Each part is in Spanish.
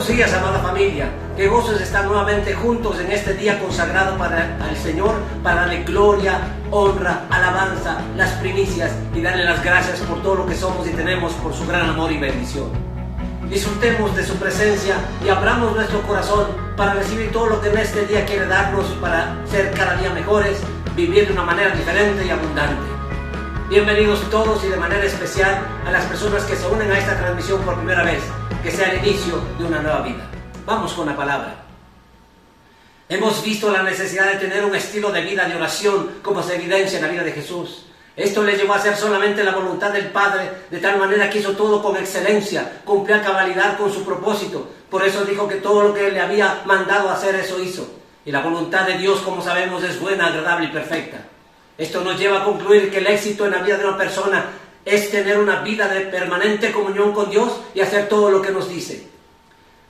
Buenos días, amada familia. Qué gozo es estar nuevamente juntos en este día consagrado para el Señor, para darle gloria, honra, alabanza, las primicias y darle las gracias por todo lo que somos y tenemos, por su gran amor y bendición. Disfrutemos de su presencia y abramos nuestro corazón para recibir todo lo que en este día quiere darnos para ser cada día mejores, vivir de una manera diferente y abundante. Bienvenidos todos y de manera especial a las personas que se unen a esta transmisión por primera vez, que sea el inicio de una nueva vida. Vamos con la palabra. Hemos visto la necesidad de tener un estilo de vida de oración como se evidencia en la vida de Jesús. Esto le llevó a hacer solamente la voluntad del Padre, de tal manera que hizo todo con excelencia, cumplía a cabalidad con su propósito. Por eso dijo que todo lo que Él le había mandado hacer, eso hizo. Y la voluntad de Dios, como sabemos, es buena, agradable y perfecta. Esto nos lleva a concluir que el éxito en la vida de una persona es tener una vida de permanente comunión con Dios y hacer todo lo que nos dice.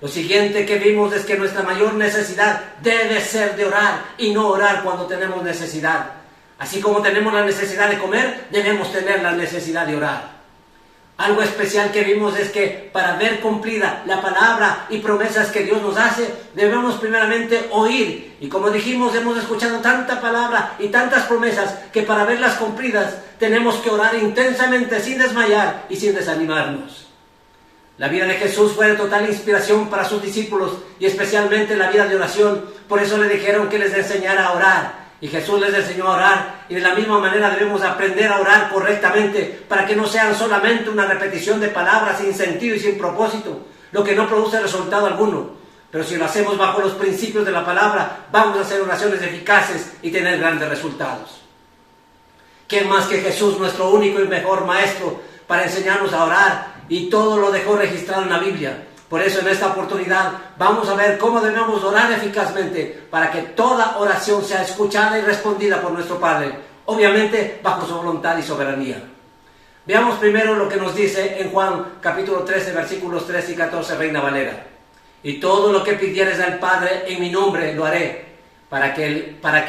Lo siguiente que vimos es que nuestra mayor necesidad debe ser de orar y no orar cuando tenemos necesidad. Así como tenemos la necesidad de comer, debemos tener la necesidad de orar. Algo especial que vimos es que para ver cumplida la palabra y promesas que Dios nos hace, debemos primeramente oír. Y como dijimos, hemos escuchado tanta palabra y tantas promesas que para verlas cumplidas tenemos que orar intensamente sin desmayar y sin desanimarnos. La vida de Jesús fue de total inspiración para sus discípulos y especialmente la vida de oración. Por eso le dijeron que les enseñara a orar. Y Jesús les enseñó a orar, y de la misma manera debemos aprender a orar correctamente para que no sean solamente una repetición de palabras sin sentido y sin propósito, lo que no produce resultado alguno. Pero si lo hacemos bajo los principios de la palabra, vamos a hacer oraciones eficaces y tener grandes resultados. ¿Quién más que Jesús, nuestro único y mejor maestro, para enseñarnos a orar? Y todo lo dejó registrado en la Biblia. Por eso en esta oportunidad vamos a ver cómo debemos orar eficazmente para que toda oración sea escuchada y respondida por nuestro Padre, obviamente bajo su voluntad y soberanía. Veamos primero lo que nos dice en Juan capítulo 13, versículos 13 y 14, Reina Valera. Y todo lo que pidieres al Padre en mi nombre lo haré, para que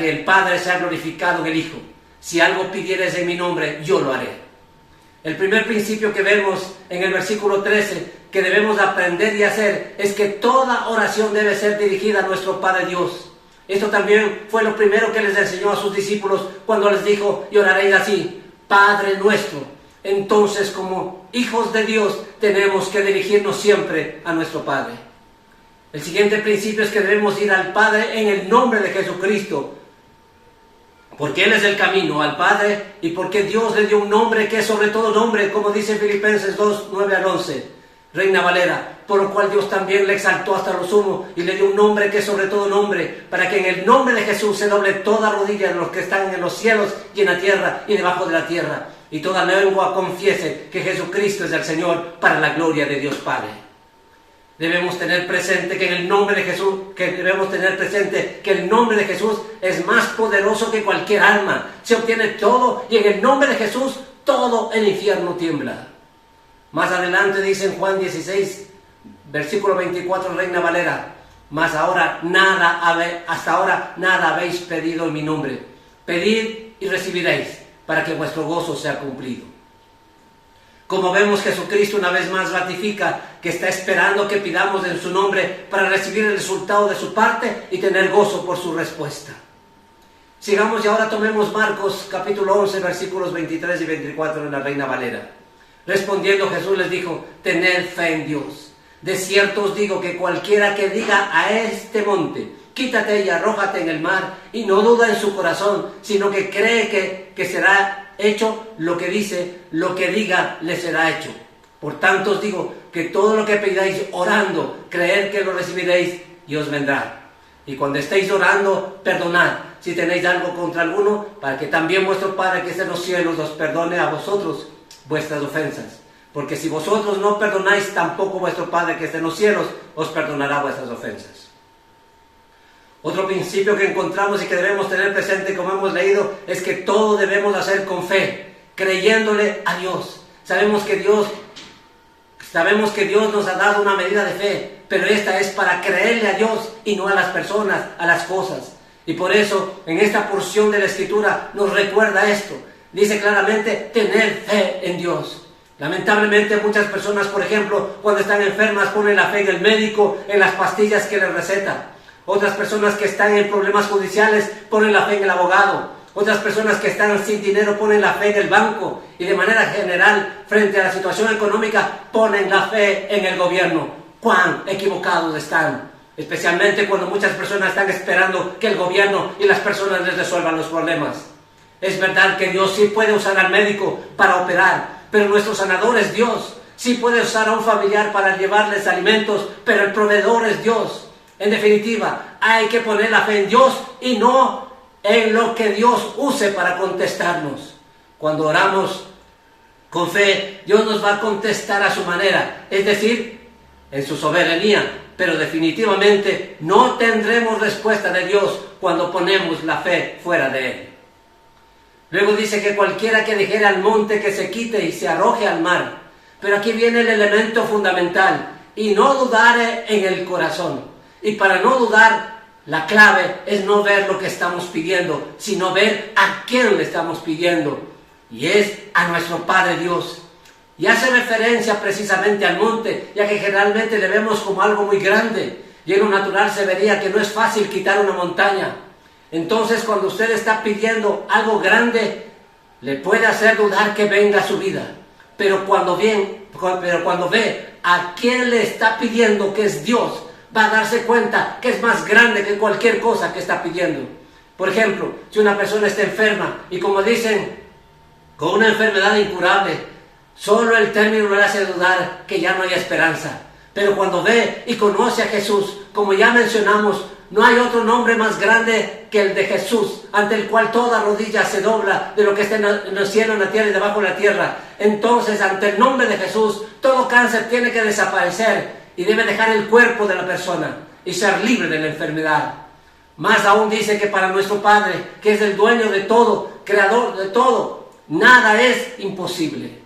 el Padre sea glorificado en el Hijo. Si algo pidieres en mi nombre, yo lo haré. El primer principio que vemos en el versículo 13 que debemos aprender y hacer es que toda oración debe ser dirigida a nuestro Padre Dios. Esto también fue lo primero que les enseñó a sus discípulos cuando les dijo: y oraréis así, Padre nuestro. Entonces, como hijos de Dios, tenemos que dirigirnos siempre a nuestro Padre. El siguiente principio es que debemos ir al Padre en el nombre de Jesucristo, porque Él es el camino al Padre y porque Dios le dio un nombre que es sobre todo nombre, como dice Filipenses 2, 9 al 11. Reina Valera, por lo cual Dios también le exaltó hasta lo sumo y le dio un nombre que es sobre todo nombre, para que en el nombre de Jesús se doble toda rodilla de los que están en los cielos y en la tierra y debajo de la tierra, y toda lengua confiese que Jesucristo es el Señor, para la gloria de Dios Padre. Debemos tener presente que el nombre de Jesús es más poderoso que cualquier alma. Se obtiene todo y en el nombre de Jesús todo el infierno tiembla. Más adelante dice en Juan 16, versículo 24, Reina Valera: mas hasta ahora nada habéis pedido en mi nombre. Pedid y recibiréis, para que vuestro gozo sea cumplido. Como vemos, Jesucristo una vez más ratifica que está esperando que pidamos en su nombre para recibir el resultado de su parte y tener gozo por su respuesta. Sigamos y ahora tomemos Marcos capítulo 11, versículos 23 y 24 en la Reina Valera. Respondiendo Jesús les dijo: tened fe en Dios. De cierto os digo que cualquiera que diga a este monte: quítate y arrójate en el mar, y no duda en su corazón, sino que cree que será hecho lo que diga, le será hecho. Por tanto os digo que todo lo que pidáis orando, creed que lo recibiréis y os vendrá. Y cuando estéis orando, perdonad si tenéis algo contra alguno, para que también vuestro Padre que está en los cielos os perdone a vosotros vuestras ofensas. Porque si vosotros no perdonáis, tampoco vuestro Padre que está en los cielos os perdonará vuestras ofensas. Otro principio que encontramos y que debemos tener presente, como hemos leído, es que todo debemos hacer con fe, creyéndole a Dios. Sabemos que Dios nos ha dado una medida de fe, pero esta es para creerle a Dios y no a las personas, a las cosas. Y por eso, en esta porción de la Escritura nos recuerda esto. Dice claramente: tener fe en Dios. Lamentablemente muchas personas, por ejemplo, cuando están enfermas ponen la fe en el médico, en las pastillas que les receta. Otras personas que están en problemas judiciales ponen la fe en el abogado. Otras personas que están sin dinero ponen la fe en el banco. Y de manera general, frente a la situación económica, ponen la fe en el gobierno. ¡Cuán equivocados están! Especialmente cuando muchas personas están esperando que el gobierno y las personas les resuelvan los problemas. Es verdad que Dios sí puede usar al médico para operar, pero nuestro sanador es Dios. Sí puede usar a un familiar para llevarles alimentos, pero el proveedor es Dios. En definitiva, hay que poner la fe en Dios y no en lo que Dios use para contestarnos. Cuando oramos con fe, Dios nos va a contestar a su manera, es decir, en su soberanía, pero definitivamente no tendremos respuesta de Dios cuando ponemos la fe fuera de Él. Luego dice que cualquiera que dijera al monte que se quite y se arroje al mar. Pero aquí viene el elemento fundamental, y no dudare en el corazón. Y para no dudar, la clave es no ver lo que estamos pidiendo, sino ver a quién le estamos pidiendo. Y es a nuestro Padre Dios. Y hace referencia precisamente al monte, ya que generalmente le vemos como algo muy grande. Y en lo natural se vería que no es fácil quitar una montaña. Entonces, cuando usted está pidiendo algo grande, le puede hacer dudar que venga a su vida. Pero cuando ve a quién le está pidiendo, que es Dios, va a darse cuenta que es más grande que cualquier cosa que está pidiendo. Por ejemplo, si una persona está enferma y, como dicen, con una enfermedad incurable, solo el término le hace dudar que ya no hay esperanza. Pero cuando ve y conoce a Jesús, como ya mencionamos, no hay otro nombre más grande que el de Jesús, ante el cual toda rodilla se dobla de lo que está en el cielo, en la tierra y debajo de la tierra. Entonces, ante el nombre de Jesús, todo cáncer tiene que desaparecer y debe dejar el cuerpo de la persona y ser libre de la enfermedad. Más aún dice que para nuestro Padre, que es el dueño de todo, creador de todo, nada es imposible.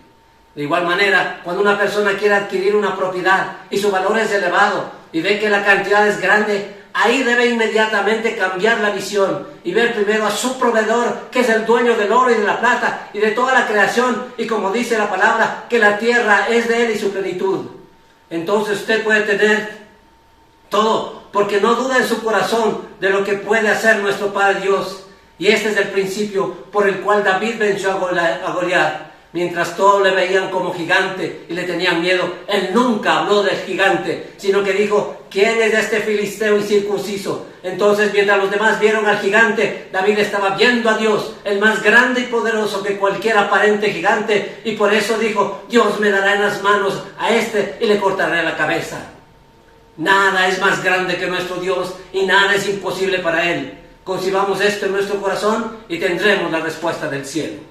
De igual manera, cuando una persona quiere adquirir una propiedad y su valor es elevado y ve que la cantidad es grande, ahí debe inmediatamente cambiar la visión y ver primero a su proveedor, que es el dueño del oro y de la plata y de toda la creación, y como dice la palabra, que la tierra es de Él y su plenitud. Entonces usted puede tener todo, porque no duda en su corazón de lo que puede hacer nuestro Padre Dios. Y este es el principio por el cual David venció a Goliat. Mientras todos le veían como gigante y le tenían miedo, él nunca habló del gigante, sino que dijo: ¿quién es este filisteo incircunciso? Entonces, mientras los demás vieron al gigante, David estaba viendo a Dios, el más grande y poderoso que cualquier aparente gigante, y por eso dijo: Dios me dará en las manos a este y le cortaré la cabeza. Nada es más grande que nuestro Dios y nada es imposible para Él. Concibamos esto en nuestro corazón y tendremos la respuesta del cielo.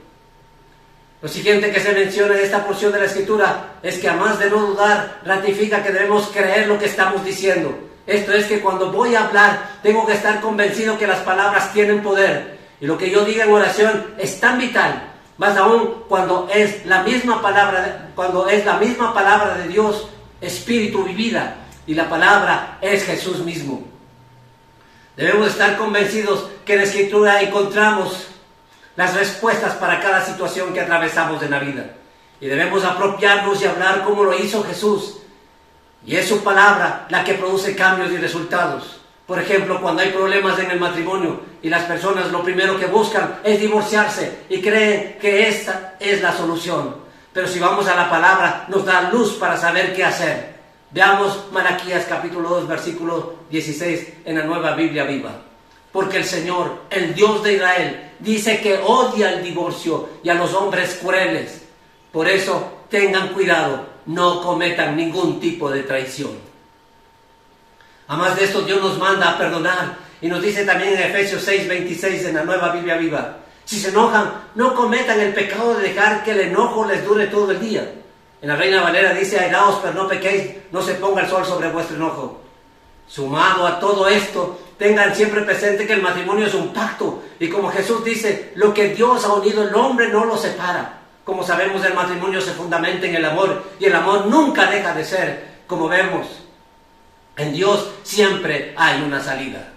Lo siguiente que se menciona en esta porción de la Escritura es que, a más de no dudar, ratifica que debemos creer lo que estamos diciendo. Esto es que cuando voy a hablar, tengo que estar convencido que las palabras tienen poder. Y lo que yo diga en oración es tan vital, más aún cuando es la misma palabra de Dios, Espíritu y vida, y la palabra es Jesús mismo. Debemos estar convencidos que en la Escritura encontramos las respuestas para cada situación que atravesamos en la vida. Y debemos apropiarnos y hablar como lo hizo Jesús. Y es su palabra la que produce cambios y resultados. Por ejemplo, cuando hay problemas en el matrimonio y las personas lo primero que buscan es divorciarse y creen que esta es la solución. Pero si vamos a la palabra, nos da luz para saber qué hacer. Veamos Malaquías capítulo 2, versículo 16 en la Nueva Biblia Viva. Porque el Señor, el Dios de Israel, dice que odia el divorcio y a los hombres crueles. Por eso, tengan cuidado, no cometan ningún tipo de traición. Además de esto, Dios nos manda a perdonar. Y nos dice también en Efesios 6:26 en la Nueva Biblia Viva: si se enojan, no cometan el pecado de dejar que el enojo les dure todo el día. En la Reina Valera dice: airaos, pero no pequéis, no se ponga el sol sobre vuestro enojo. Sumado a todo esto, tengan siempre presente que el matrimonio es un pacto. Y como Jesús dice, lo que Dios ha unido, el hombre no lo separa. Como sabemos, el matrimonio se fundamenta en el amor. Y el amor nunca deja de ser. Como vemos, en Dios siempre hay una salida.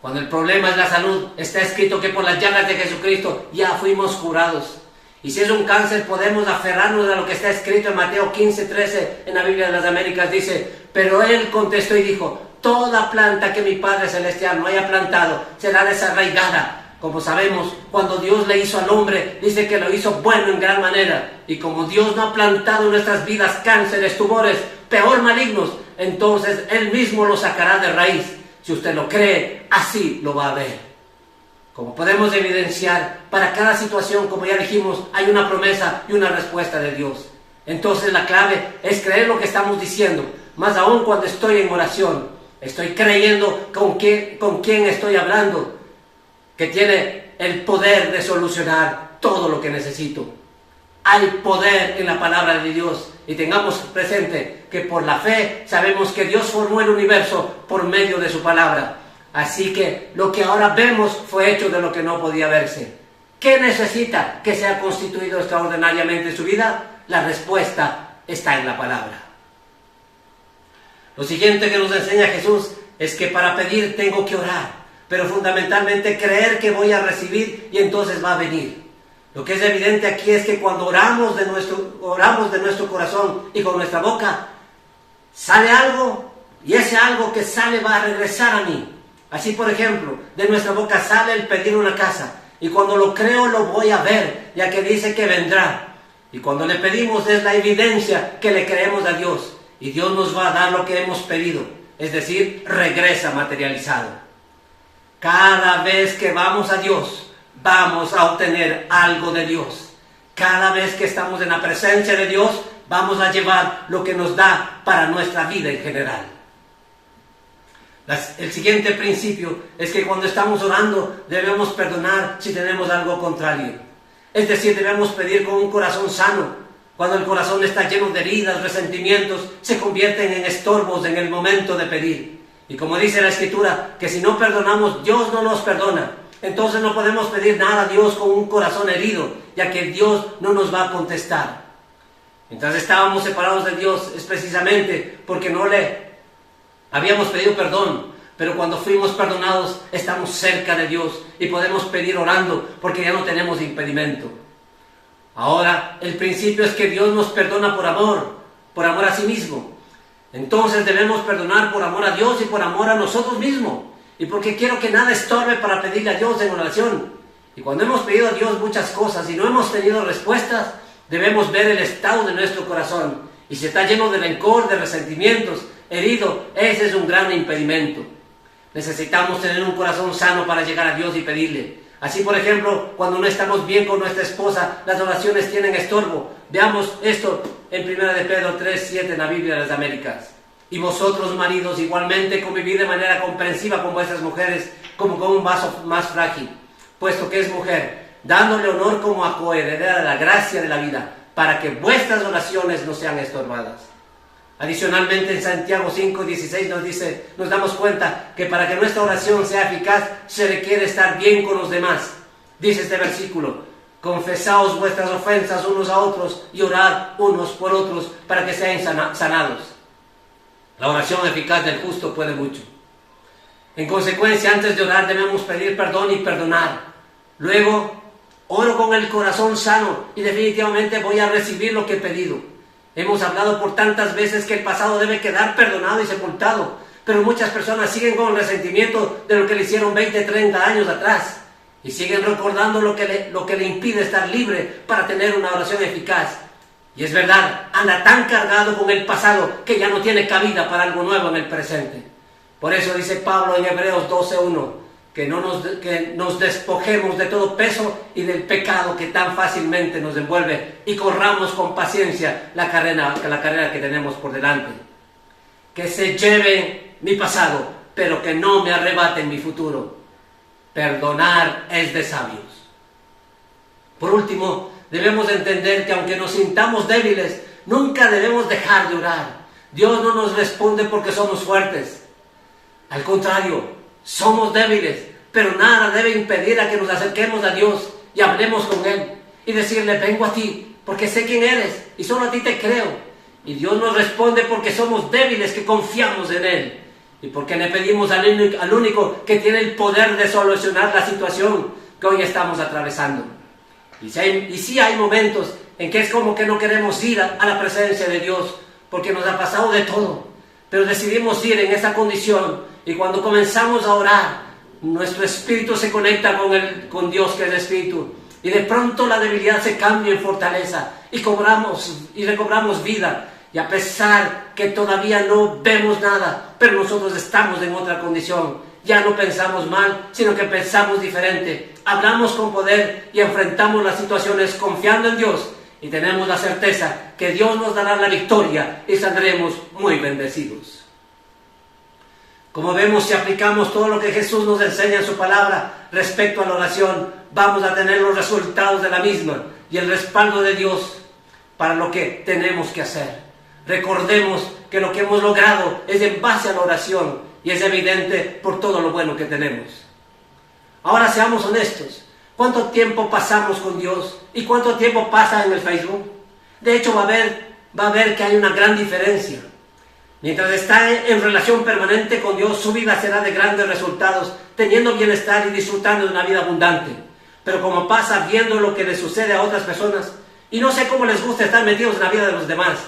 Cuando el problema es la salud, está escrito que por las llagas de Jesucristo ya fuimos curados. Y si es un cáncer, podemos aferrarnos a lo que está escrito en Mateo 15:13 en la Biblia de las Américas. Dice, pero él contestó y dijo, toda planta que mi Padre Celestial no haya plantado será desarraigada. Como sabemos, cuando Dios le hizo al hombre, dice que lo hizo bueno en gran manera. Y como Dios no ha plantado en nuestras vidas cánceres, tumores, peor malignos, entonces Él mismo lo sacará de raíz. Si usted lo cree, así lo va a ver. Como podemos evidenciar, para cada situación, como ya dijimos, hay una promesa y una respuesta de Dios. Entonces la clave es creer lo que estamos diciendo. Más aún cuando estoy en oración, estoy creyendo con quién estoy hablando, que tiene el poder de solucionar todo lo que necesito. Hay poder en la palabra de Dios, y tengamos presente que por la fe sabemos que Dios formó el universo por medio de su palabra. Así que lo que ahora vemos fue hecho de lo que no podía verse. ¿Qué necesita que sea constituido extraordinariamente en su vida? La respuesta está en la palabra. Lo siguiente que nos enseña Jesús es que para pedir tengo que orar, pero fundamentalmente creer que voy a recibir y entonces va a venir. Lo que es evidente aquí es que cuando oramos de nuestro corazón y con nuestra boca, sale algo y ese algo que sale va a regresar a mí. Así, por ejemplo, de nuestra boca sale el pedir una casa y cuando lo creo lo voy a ver, ya que dice que vendrá. Y cuando le pedimos es la evidencia que le creemos a Dios y Dios nos va a dar lo que hemos pedido, es decir, regresa materializado. Cada vez que vamos a Dios, vamos a obtener algo de Dios. Cada vez que estamos en la presencia de Dios, vamos a llevar lo que nos da para nuestra vida en general. El siguiente principio es que cuando estamos orando, debemos perdonar si tenemos algo contra alguien. Es decir, debemos pedir con un corazón sano. Cuando el corazón está lleno de heridas, resentimientos, se convierten en estorbos en el momento de pedir. Y como dice la Escritura, que si no perdonamos, Dios no nos perdona. Entonces no podemos pedir nada a Dios con un corazón herido, ya que Dios no nos va a contestar. Mientras estábamos separados de Dios, es precisamente porque no le habíamos pedido perdón. Pero cuando fuimos perdonados, estamos cerca de Dios y podemos pedir orando, porque ya no tenemos impedimento. Ahora, el principio es que Dios nos perdona por amor a sí mismo. Entonces debemos perdonar por amor a Dios y por amor a nosotros mismos. Y porque quiero que nada estorbe para pedirle a Dios en oración. Y cuando hemos pedido a Dios muchas cosas y no hemos tenido respuestas, debemos ver el estado de nuestro corazón. Y si está lleno de rencor, de resentimientos, herido, ese es un gran impedimento. Necesitamos tener un corazón sano para llegar a Dios y pedirle. Así, por ejemplo, cuando no estamos bien con nuestra esposa, las oraciones tienen estorbo. Veamos esto en 1 de Pedro 3:7 en la Biblia de las Américas. Y vosotros, maridos, igualmente convivid de manera comprensiva con vuestras mujeres, como con un vaso más frágil, puesto que es mujer, dándole honor como a coheredera de la gracia de la vida, para que vuestras oraciones no sean estorbadas. Adicionalmente, en Santiago 5:16 nos damos cuenta que para que nuestra oración sea eficaz, se requiere estar bien con los demás. Dice este versículo: confesaos vuestras ofensas unos a otros y orad unos por otros para que sean sanados. La oración eficaz del justo puede mucho. En consecuencia, antes de orar debemos pedir perdón y perdonar. Luego, oro con el corazón sano y definitivamente voy a recibir lo que he pedido. Hemos hablado por tantas veces que el pasado debe quedar perdonado y sepultado, pero muchas personas siguen con el resentimiento de lo que le hicieron 20, 30 años atrás y siguen recordando lo que le impide estar libre para tener una oración eficaz. Y es verdad, anda tan cargado con el pasado que ya no tiene cabida para algo nuevo en el presente. Por eso dice Pablo en Hebreos 12:1 que nos despojemos de todo peso y del pecado que tan fácilmente nos envuelve y corramos con paciencia la carrera que tenemos por delante. Que se lleve mi pasado, pero que no me arrebaten mi futuro. Perdonar es de sabios. Por último, debemos entender que aunque nos sintamos débiles, nunca debemos dejar de orar. Dios no nos responde porque somos fuertes. Al contrario, somos débiles, pero nada debe impedir a que nos acerquemos a Dios y hablemos con Él y decirle: vengo a ti porque sé quién eres y solo a ti te creo. Y Dios nos responde porque somos débiles que confiamos en Él y porque le pedimos al único que tiene el poder de solucionar la situación que hoy estamos atravesando. Y sí hay momentos en que es como que no queremos ir a la presencia de Dios, porque nos ha pasado de todo. Pero decidimos ir en esa condición, y cuando comenzamos a orar, nuestro espíritu se conecta con Dios, que es espíritu. Y de pronto la debilidad se cambia en fortaleza, y recobramos vida. Y a pesar que todavía no vemos nada, pero nosotros estamos en otra condición. Ya no pensamos mal, sino que pensamos diferente. Hablamos con poder y enfrentamos las situaciones confiando en Dios. Y tenemos la certeza que Dios nos dará la victoria y saldremos muy bendecidos. Como vemos, si aplicamos todo lo que Jesús nos enseña en su palabra respecto a la oración, vamos a tener los resultados de la misma y el respaldo de Dios para lo que tenemos que hacer. Recordemos que lo que hemos logrado es en base a la oración y es evidente por todo lo bueno que tenemos. Ahora seamos honestos. ¿Cuánto tiempo pasamos con Dios y cuánto tiempo pasa en el Facebook? De hecho, va a ver que hay una gran diferencia. Mientras está en relación permanente con Dios, su vida será de grandes resultados, teniendo bienestar y disfrutando de una vida abundante. Pero como pasa viendo lo que le sucede a otras personas, y no sé cómo les gusta estar metidos en la vida de los demás,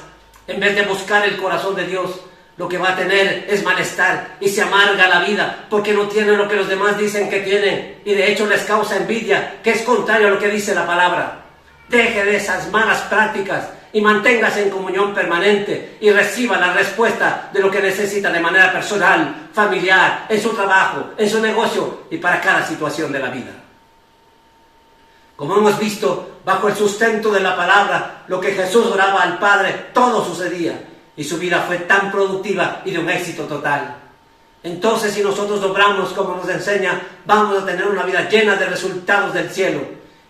en vez de buscar el corazón de Dios, lo que va a tener es malestar y se amarga la vida porque no tienen lo que los demás dicen que tienen, y de hecho les causa envidia, que es contrario a lo que dice la palabra. Deje de esas malas prácticas y manténgase en comunión permanente y reciba la respuesta de lo que necesita de manera personal, familiar, en su trabajo, en su negocio y para cada situación de la vida. Como hemos visto, bajo el sustento de la palabra, lo que Jesús oraba al Padre, todo sucedía. Y su vida fue tan productiva y de un éxito total. Entonces, si nosotros obramos como nos enseña, vamos a tener una vida llena de resultados del cielo.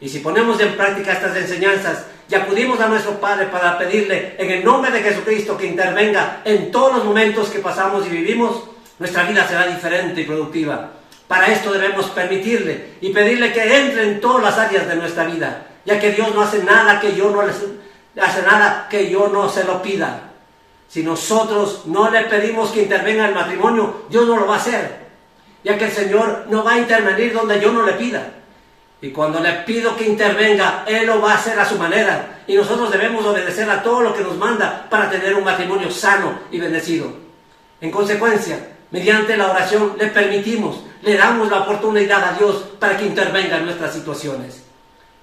Y si ponemos en práctica estas enseñanzas y acudimos a nuestro Padre para pedirle en el nombre de Jesucristo que intervenga en todos los momentos que pasamos y vivimos, nuestra vida será diferente y productiva. Para esto debemos permitirle y pedirle que entre en todas las áreas de nuestra vida, ya que Dios no hace nada que yo no se lo pida. Si nosotros no le pedimos que intervenga en el matrimonio, Dios no lo va a hacer, ya que el Señor no va a intervenir donde yo no le pida. Y cuando le pido que intervenga, Él lo va a hacer a su manera. Y nosotros debemos obedecer a todo lo que nos manda para tener un matrimonio sano y bendecido. En consecuencia, mediante la oración le damos la oportunidad a Dios para que intervenga en nuestras situaciones.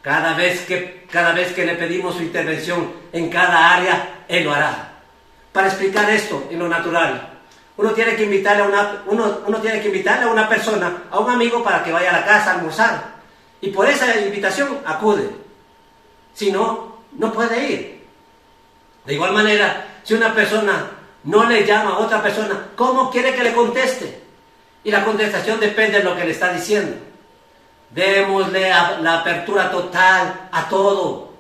Cada vez que le pedimos su intervención en cada área, Él lo hará. Para explicar esto en lo natural, uno tiene que invitarle a una persona, a un amigo, para que vaya a la casa a almorzar. Y por esa invitación acude. Si no, no puede ir. De igual manera, si una persona no le llama a otra persona, ¿cómo quiere que le conteste? Y la contestación depende de lo que le está diciendo. Démosle la apertura total a todo.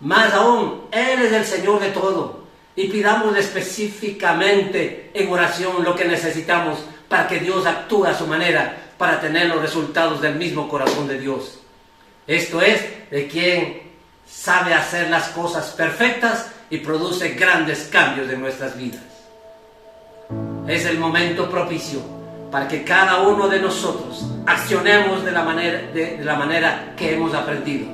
Más aún, Él es el Señor de todo. Y pidámosle específicamente en oración lo que necesitamos para que Dios actúe a su manera, para tener los resultados del mismo corazón de Dios. Esto es de quien sabe hacer las cosas perfectas y produce grandes cambios en nuestras vidas. Es el momento propicio para que cada uno de nosotros accionemos de la manera que hemos aprendido.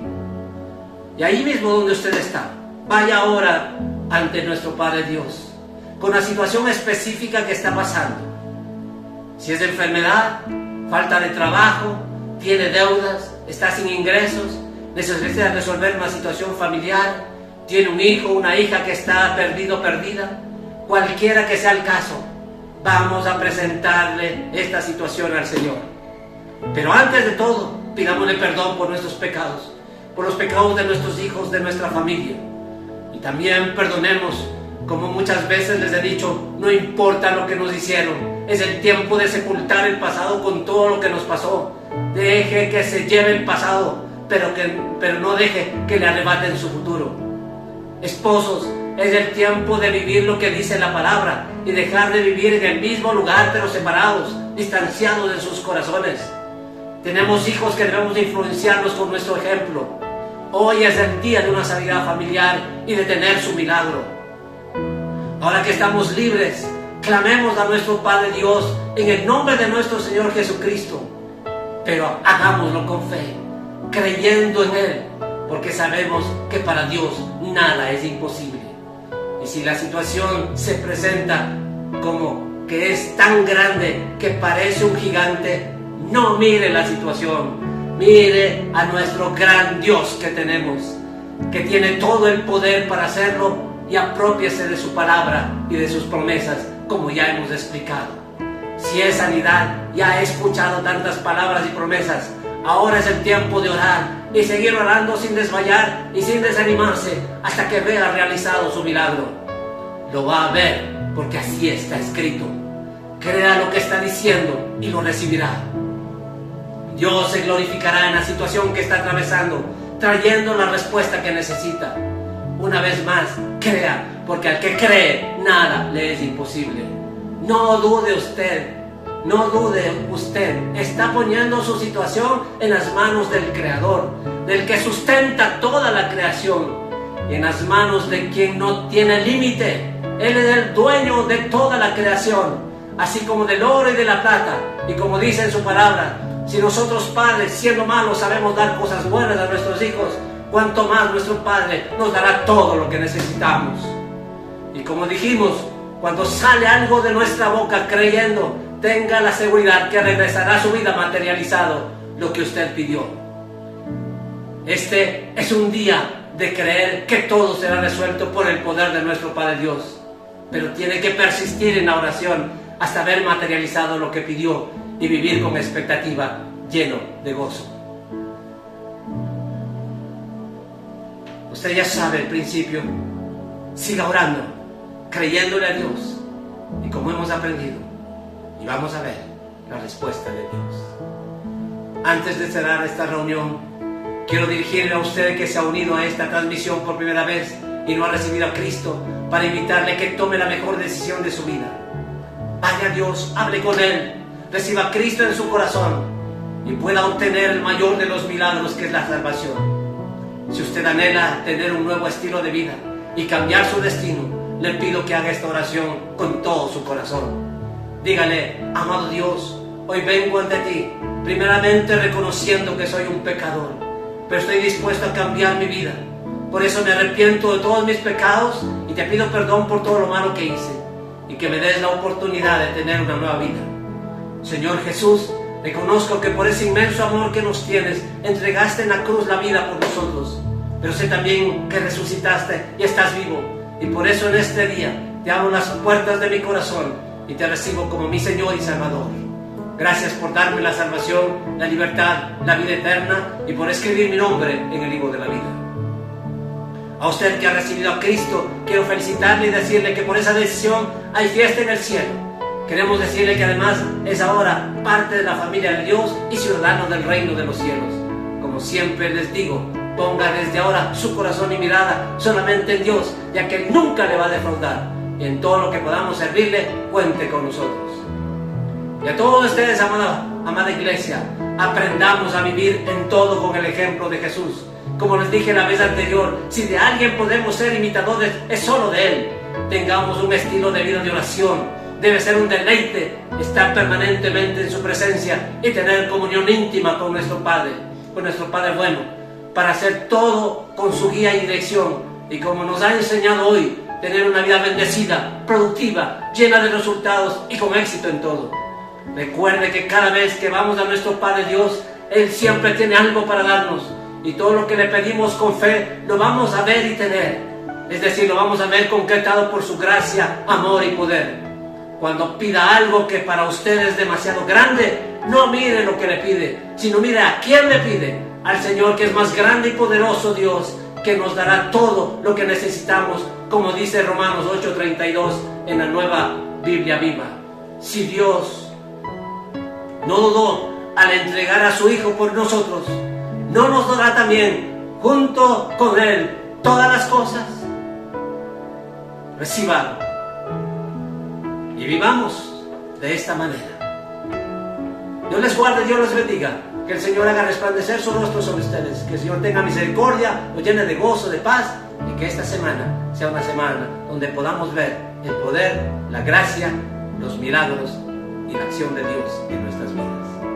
Y ahí mismo donde usted está, vaya ahora ante nuestro Padre Dios, con la situación específica que está pasando. Si es de enfermedad, falta de trabajo, tiene deudas, está sin ingresos, necesita resolver una situación familiar, tiene un hijo, una hija que está perdido o perdida, cualquiera que sea el caso, vamos a presentarle esta situación al Señor. Pero antes de todo, pidámosle perdón por nuestros pecados, por los pecados de nuestros hijos, de nuestra familia. Y también perdonemos, como muchas veces les he dicho, no importa lo que nos hicieron, es el tiempo de sepultar el pasado con todo lo que nos pasó. Deje que se lleve el pasado, pero no deje que le arrebaten su futuro. Esposos, es el tiempo de vivir lo que dice la palabra y dejar de vivir en el mismo lugar, pero separados, distanciados de sus corazones. Tenemos hijos que debemos influenciarlos con nuestro ejemplo. Hoy es el día de una sanidad familiar y de tener su milagro. Ahora que estamos libres, clamemos a nuestro Padre Dios en el nombre de nuestro Señor Jesucristo. Pero hagámoslo con fe, creyendo en Él, porque sabemos que para Dios nada es imposible. Y si la situación se presenta como que es tan grande que parece un gigante, no mire la situación, mire a nuestro gran Dios que tenemos, que tiene todo el poder para hacerlo, y apropiese de su palabra y de sus promesas, como ya hemos explicado. Si es sanidad, ya he escuchado tantas palabras y promesas. Ahora es el tiempo de orar y seguir orando sin desmayar y sin desanimarse hasta que vea realizado su milagro. Lo va a ver porque así está escrito. Crea lo que está diciendo y lo recibirá. Dios se glorificará en la situación que está atravesando, trayendo la respuesta que necesita. Una vez más, crea, porque al que cree, nada le es imposible. No dude usted, no dude usted. Está poniendo su situación en las manos del Creador, del que sustenta toda la creación, y en las manos de quien no tiene límite. Él es el dueño de toda la creación, así como del oro y de la plata. Y como dice en su palabra, si nosotros padres, siendo malos, sabemos dar cosas buenas a nuestros hijos, cuanto más nuestro Padre nos dará todo lo que necesitamos. Y como dijimos, cuando sale algo de nuestra boca creyendo, tenga la seguridad que regresará a su vida materializado lo que usted pidió. Este es un día de creer que todo será resuelto por el poder de nuestro Padre Dios. Pero tiene que persistir en la oración hasta ver materializado lo que pidió y vivir con expectativa, lleno de gozo. Usted ya sabe el principio. Siga orando, creyéndole a Dios, y como hemos aprendido, y vamos a ver la respuesta de Dios. Antes de cerrar esta reunión, quiero dirigirle a usted que se ha unido a esta transmisión por primera vez y no ha recibido a Cristo, para invitarle que tome la mejor decisión de su vida. Vaya a Dios, hable con Él, reciba a Cristo en su corazón y pueda obtener el mayor de los milagros, que es la salvación. Si usted anhela tener un nuevo estilo de vida y cambiar su destino, le pido que haga esta oración con todo su corazón. Dígale: amado Dios, hoy vengo ante ti, primeramente reconociendo que soy un pecador, pero estoy dispuesto a cambiar mi vida. Por eso me arrepiento de todos mis pecados y te pido perdón por todo lo malo que hice, y que me des la oportunidad de tener una nueva vida. Señor Jesús, reconozco que por ese inmenso amor que nos tienes, entregaste en la cruz la vida por nosotros, pero sé también que resucitaste y estás vivo, y por eso en este día te abro las puertas de mi corazón y te recibo como mi Señor y Salvador. Gracias por darme la salvación, la libertad, la vida eterna, y por escribir mi nombre en el libro de la vida. A usted que ha recibido a Cristo, quiero felicitarle y decirle que por esa decisión hay fiesta en el cielo. Queremos decirle que además es ahora parte de la familia de Dios y ciudadano del reino de los cielos. Como siempre les digo, ponga desde ahora su corazón y mirada solamente en Dios, ya que Él nunca le va a defraudar. Y en todo lo que podamos servirle, cuente con nosotros. Y a todos ustedes, amada iglesia, aprendamos a vivir en todo con el ejemplo de Jesús. Como les dije la vez anterior, si de alguien podemos ser imitadores, es solo de Él. Tengamos un estilo de vida de oración. Debe ser un deleite estar permanentemente en su presencia y tener comunión íntima con nuestro Padre bueno, para hacer todo con su guía y dirección. Y como nos ha enseñado hoy, tener una vida bendecida, productiva, llena de resultados y con éxito en todo. Recuerde que cada vez que vamos a nuestro Padre Dios, Él siempre tiene algo para darnos. Y todo lo que le pedimos con fe, lo vamos a ver y tener. Es decir, lo vamos a ver concretado por su gracia, amor y poder. Cuando pida algo que para usted es demasiado grande, no mire lo que le pide, sino mire a quién le pide. Al Señor, que es más grande y poderoso Dios, que nos dará todo lo que necesitamos, como dice Romanos 8:32 en la Nueva Biblia Viva. Si Dios no dudó al entregar a su Hijo por nosotros, ¿no nos dará también junto con Él todas las cosas? Recíbalo y vivamos de esta manera. Dios les guarde, Dios les bendiga. Que el Señor haga resplandecer su rostro sobre ustedes. Que el Señor tenga misericordia, los llene de gozo, de paz. Y que esta semana sea una semana donde podamos ver el poder, la gracia, los milagros y la acción de Dios en nuestras vidas.